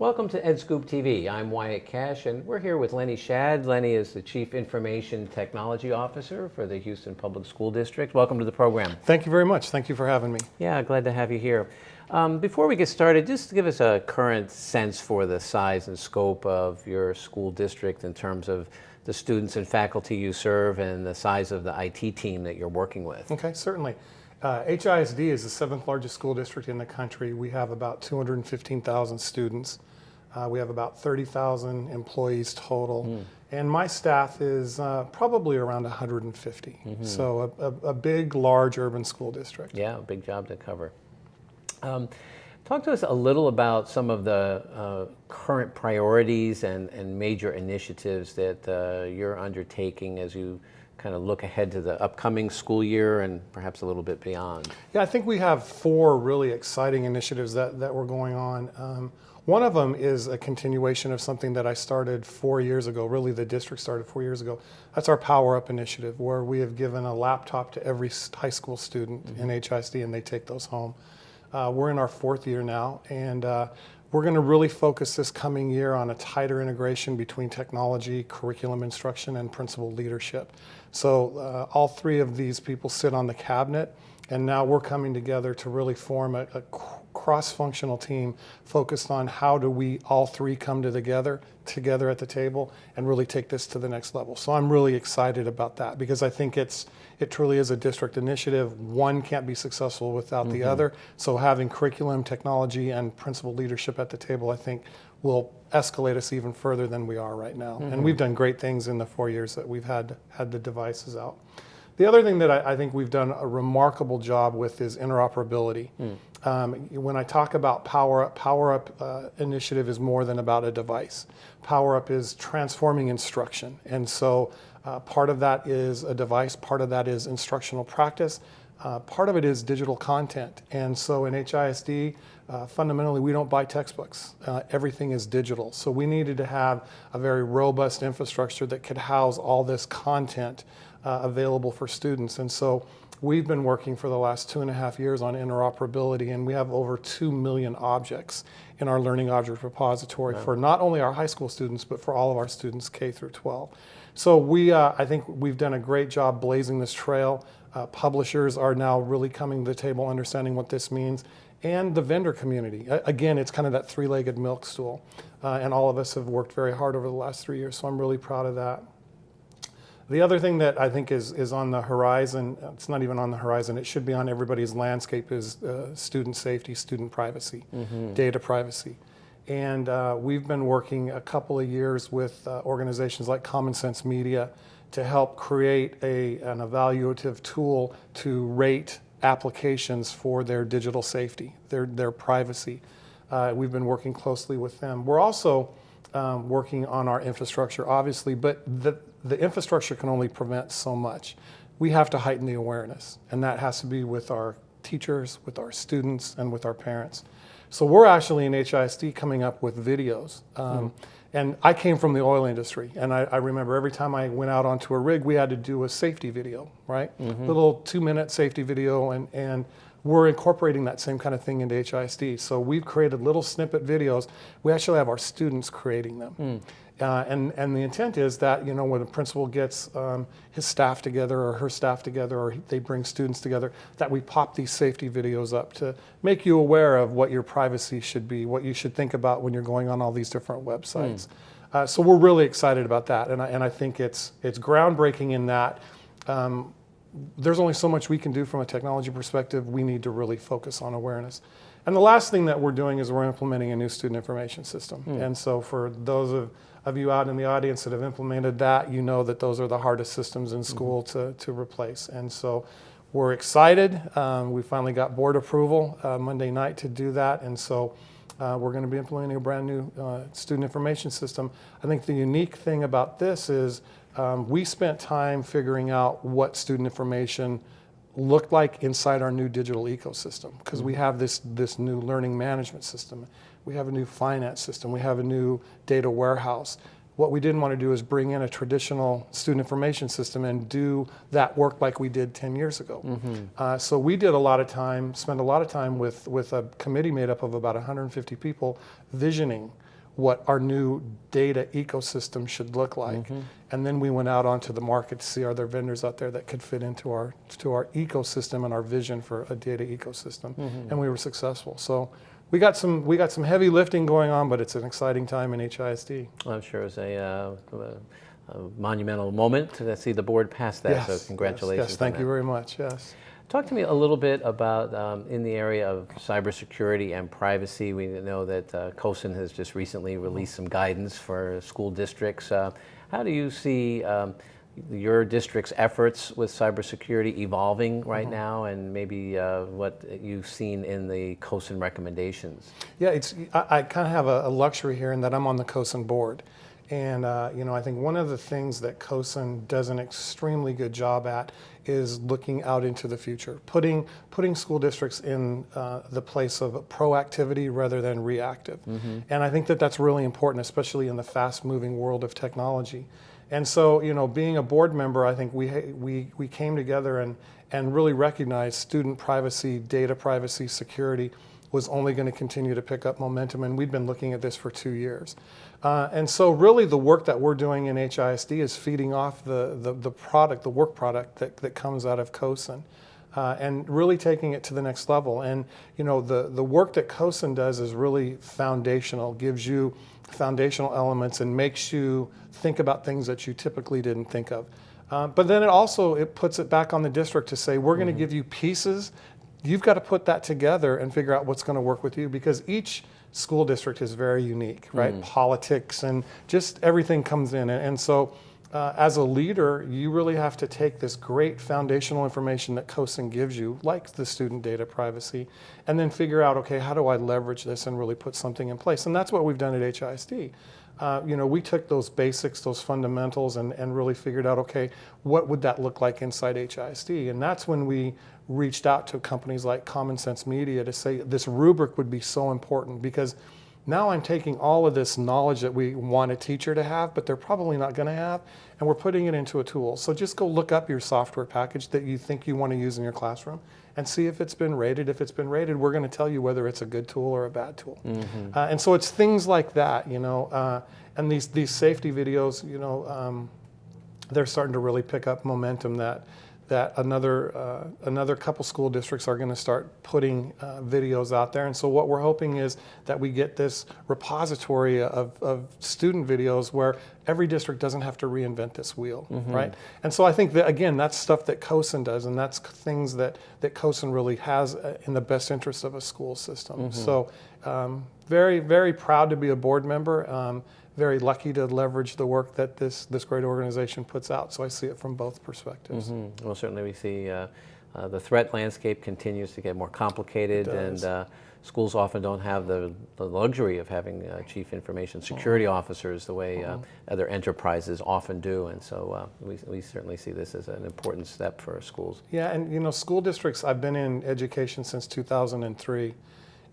Welcome to EdScoop TV. I'm Wyatt Kash, and we're here with Lenny Schad. Lenny is the Chief Information Technology Officer for the Houston Public School District. Welcome to the program. Thank you very much. Thank you for having me. Yeah, glad to have you here. Before we get started, just give us a current sense for the size and scope of your school district in terms of the students and faculty you serve and the size of the IT team that you're working with. Okay, certainly. HISD is the 7th largest school district in the country. We have about 215,000 students. We have about 30,000 employees total. And my staff is probably around 150. So a big, large urban school district. Yeah, a big job to cover. Talk to us a little about some of the current priorities and major initiatives that you're undertaking as you kind of look ahead to the upcoming school year and perhaps a little bit beyond. Yeah, I think we have 4 really exciting initiatives that were going on. One of them is a continuation of something that I started 4 years ago, really the district started 4 years ago. That's our Power Up initiative, where we have given a laptop to every high school student in HISD and they take those home. We're in our 4th year now, and we're going to really focus this coming year on a tighter integration between technology, curriculum instruction, and principal leadership. So all 3 of these people sit on the cabinet, and now we're coming together to really form a cross-functional team focused on how do we all 3 come together at the table and really take this to the next level. So I'm really excited about that because I think it truly is a district initiative. One can't be successful without the other. So having curriculum, technology, and principal leadership at the table, I think, will escalate us even further than we are right now. And we've done great things in the 4 years that we've had the devices out. The other thing that I think we've done a remarkable job with is interoperability. When I talk about Power Up initiative is more than about a device. Power Up is transforming instruction. And so part of that is a device, part of that is instructional practice, part of it is digital content. And so in HISD, fundamentally, we don't buy textbooks. Everything is digital. So we needed to have a very robust infrastructure that could house all this content available for students. And so we've been working for the last 2.5 years on interoperability, and we have over 2 million objects in our learning object repository for not only our high school students, but for all of our students K through 12. So I think we've done a great job blazing this trail. Publishers are now really coming to the table, understanding what this means, and the vendor community. Again, it's kind of that 3-legged milk stool, and all of us have worked very hard over the last 3 years, so I'm really proud of that. The other thing that I think is on the horizon, it's not even on the horizon, it should be on everybody's landscape, is student safety, student privacy, data privacy. And we've been working a couple of years with organizations like Common Sense Media to help create an evaluative tool to rate applications for their digital safety, their privacy. We've been working closely with them. We're also working on our infrastructure, obviously, but the infrastructure can only prevent so much. We have to heighten the awareness, and that has to be with our teachers, with our students, and with our parents. So we're actually in HISD coming up with videos. And I came from the oil industry, and I remember every time I went out onto a rig, we had to do a safety video, right? Little 2-minute safety video, and we're incorporating that same kind of thing into HISD. So we've created little snippet videos. We actually have our students creating them. And the intent is that, you know, when a principal gets his staff together or her staff together, or they bring students together, that we pop these safety videos up to make you aware of what your privacy should be, what you should think about when you're going on all these different websites. So we're really excited about that, and I think it's groundbreaking in that there's only so much we can do from a technology perspective. We need to really focus on awareness. And the last thing that we're doing is we're implementing a new student information system. And so for those of you out in the audience that have implemented that, you know that those are the hardest systems in school to replace. And so we're excited. We finally got board approval Monday night to do that. And so we're going to be implementing a brand new student information system. I think the unique thing about this is we spent time figuring out what student information looked like inside our new digital ecosystem, because we have this new learning management system. We have a new finance system. We have a new data warehouse. What we didn't want to do is bring in a traditional student information system and do that work like we did 10 years ago. So we did spent a lot of time with a committee made up of about 150 people visioning what our new data ecosystem should look like. And then we went out onto the market to see, are there vendors out there that could fit into our ecosystem and our vision for a data ecosystem, and we were successful. So we got some heavy lifting going on, but it's an exciting time in HISD. I'm sure it was a monumental moment to see the board pass that, so congratulations. Yes, thank you very much, yes. Talk to me a little bit about, in the area of cybersecurity and privacy. We know that CoSN has just recently released some guidance for school districts. How do you see your district's efforts with cybersecurity evolving right now, and maybe what you've seen in the CoSN recommendations? Yeah, I kind of have a luxury here in that I'm on the CoSN board. And I think one of the things that CoSN does an extremely good job at is looking out into the future, putting school districts in the place of proactivity rather than reactive. And I think that that's really important, especially in the fast-moving world of technology. And so, being a board member, I think we came together and really recognized student privacy, data privacy, security was only going to continue to pick up momentum, and we've been looking at this for 2 years. And so really the work that we're doing in HISD is feeding off the product, the work product that comes out of CoSN, and really taking it to the next level. And the work that CoSN does is really foundational, gives you foundational elements and makes you think about things that you typically didn't think of. But then it puts it back on the district to say, we're going to give you pieces. You've got to put that together and figure out what's going to work with you, because each school district is very unique, right? Politics and just everything comes in. And so as a leader, you really have to take this great foundational information that CoSN gives you, like the student data privacy, and then figure out, okay, how do I leverage this and really put something in place? And that's what we've done at HISD. We took those basics, those fundamentals, and really figured out, okay, what would that look like inside HISD? And that's when we reached out to companies like Common Sense Media to say this rubric would be so important, because now I'm taking all of this knowledge that we want a teacher to have, but they're probably not going to have, and we're putting it into a tool. So just go look up your software package that you think you want to use in your classroom and see if it's been rated. If it's been rated, we're going to tell you whether it's a good tool or a bad tool. And so it's things like that, and these safety videos, they're starting to really pick up momentum that another couple school districts are going to start putting videos out there. And so what we're hoping is that we get this repository of student videos where every district doesn't have to reinvent this wheel, right? And so I think that, again, that's stuff that CoSN does, and that's things that CoSN really has in the best interest of a school system. So very, very proud to be a board member. Very lucky to leverage the work that this great organization puts out. So I see it from both perspectives. Well, certainly we see the threat landscape continues to get more complicated, and schools often don't have the luxury of having chief information security officers the way other enterprises often do. And so we certainly see this as an important step for schools. Yeah, and school districts, I've been in education since 2003.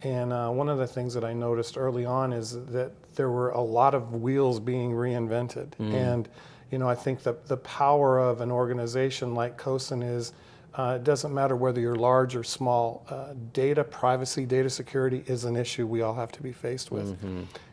And one of the things that I noticed early on is that there were a lot of wheels being reinvented. And, I think that the power of an organization like CoSN is, it doesn't matter whether you're large or small, data privacy, data security is an issue we all have to be faced with.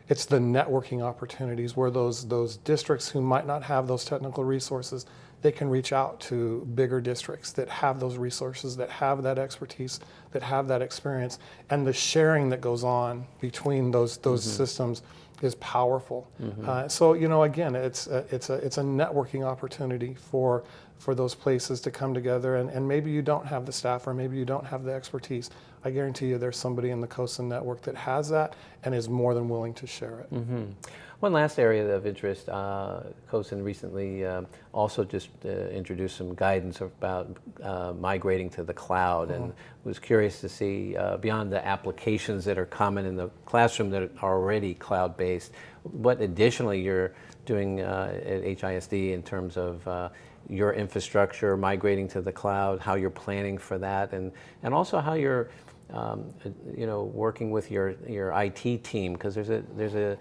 It's the networking opportunities where those districts who might not have those technical resources, they can reach out to bigger districts that have those resources, that have that expertise, that have that experience, and the sharing that goes on between those systems is powerful. So again, it's a networking opportunity for those places to come together, and maybe you don't have the staff, or maybe you don't have the expertise. I guarantee you there's somebody in the CoSN network that has that and is more than willing to share it. One last area of interest, CoSN recently also just introduced some guidance about migrating to the cloud, and was curious to see, beyond the applications that are common in the classroom that are already cloud-based, what additionally you're doing at HISD in terms of your infrastructure migrating to the cloud, how you're planning for that, and also how you're working with your IT team, because there's a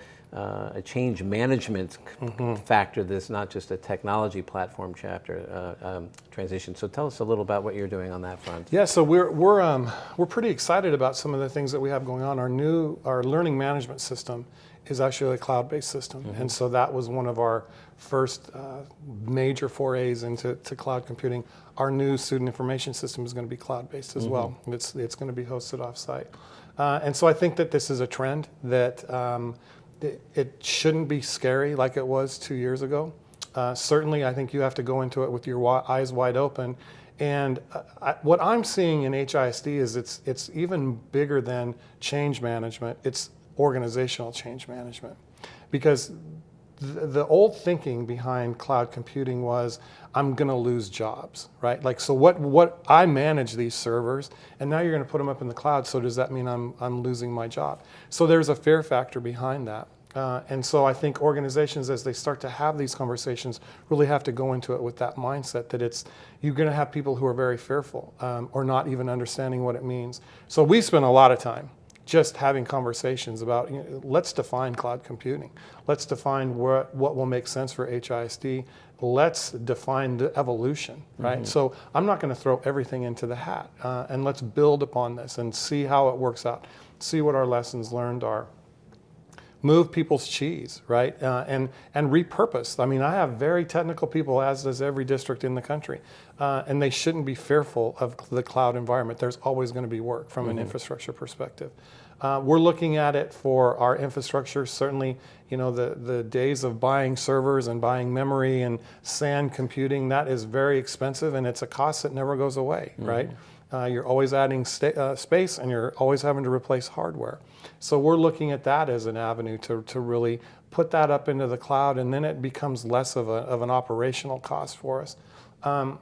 change management factor that's not just a technology platform transition. So tell us a little about what you're doing on that front. Yeah, so we're pretty excited about some of the things that we have going on. Our learning management system is actually a cloud-based system. And so that was one of our first major forays into cloud computing. Our new student information system is going to be cloud-based as well. It's going to be hosted off-site. And so I think that this is a trend that it shouldn't be scary like it was 2 years ago. Certainly, I think you have to go into it with your eyes wide open. And what I'm seeing in HISD is it's even bigger than change management. It's organizational change management. Because the old thinking behind cloud computing was, I'm going to lose jobs, right? Like, so what I manage these servers, and now you're going to put them up in the cloud, so does that mean I'm losing my job? So there's a fear factor behind that. And so I think organizations, as they start to have these conversations, really have to go into it with that mindset that you're going to have people who are very fearful or not even understanding what it means. So we spend a lot of time just having conversations about, let's define cloud computing. Let's define what will make sense for HISD. Let's define the evolution, right? So I'm not going to throw everything into the hat, and let's build upon this and see how it works out, see what our lessons learned are. Move people's cheese, right? And repurpose. I mean, I have very technical people, as does every district in the country, and they shouldn't be fearful of the cloud environment. There's always going to be work from an infrastructure perspective. We're looking at it for our infrastructure. Certainly, the days of buying servers and buying memory and SAN computing, that is very expensive, and it's a cost that never goes away, right? You're always adding space, and you're always having to replace hardware. So we're looking at that as an avenue to really put that up into the cloud, and then it becomes less of an operational cost for us.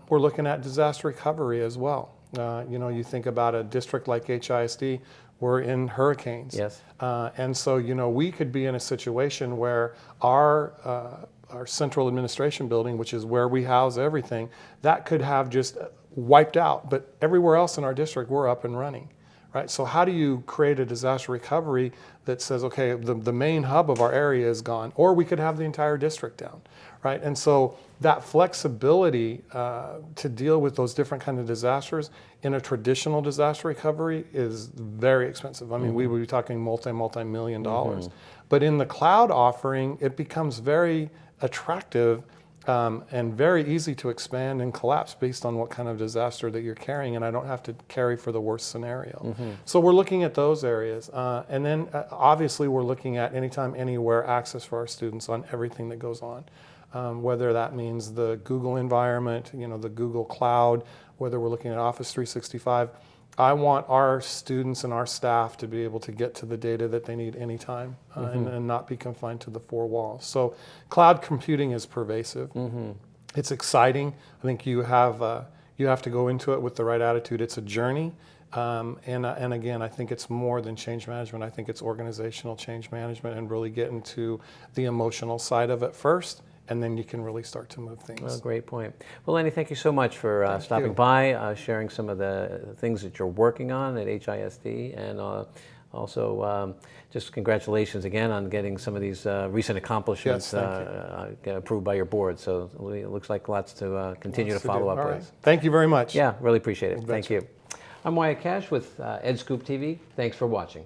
We're looking at disaster recovery as well. You think about a district like HISD, we're in hurricanes. Yes. And so, we could be in a situation where our central administration building, which is where we house everything, that could have just wiped out. But everywhere else in our district, we're up and running. Right? So how do you create a disaster recovery that says, okay, the main hub of our area is gone, or we could have the entire district down, right? And so that flexibility to deal with those different kind of disasters in a traditional disaster recovery is very expensive. I mean, we would be talking multi-million dollars. But in the cloud offering, it becomes very attractive and very easy to expand and collapse based on what kind of disaster that you're carrying, and I don't have to carry for the worst scenario. So we're looking at those areas. And then obviously we're looking at anytime, anywhere access for our students on everything that goes on. Whether that means the Google environment, the Google Cloud, whether we're looking at Office 365. I want our students and our staff to be able to get to the data that they need anytime and not be confined to the four walls. So cloud computing is pervasive. It's exciting. I think you have to go into it with the right attitude. It's a journey. And again, I think it's more than change management. I think it's organizational change management and really getting to the emotional side of it first. And then you can really start to move things. Well, great point. Well, Lenny, thank you so much for stopping by, sharing some of the things that you're working on at HISD, and also just congratulations again on getting some of these recent accomplishments approved by your board. So it looks like lots to continue to follow up with. Thank you very much. Yeah, really appreciate it. Thank you. I'm Wyatt Kash with EdScoop TV. Thanks for watching.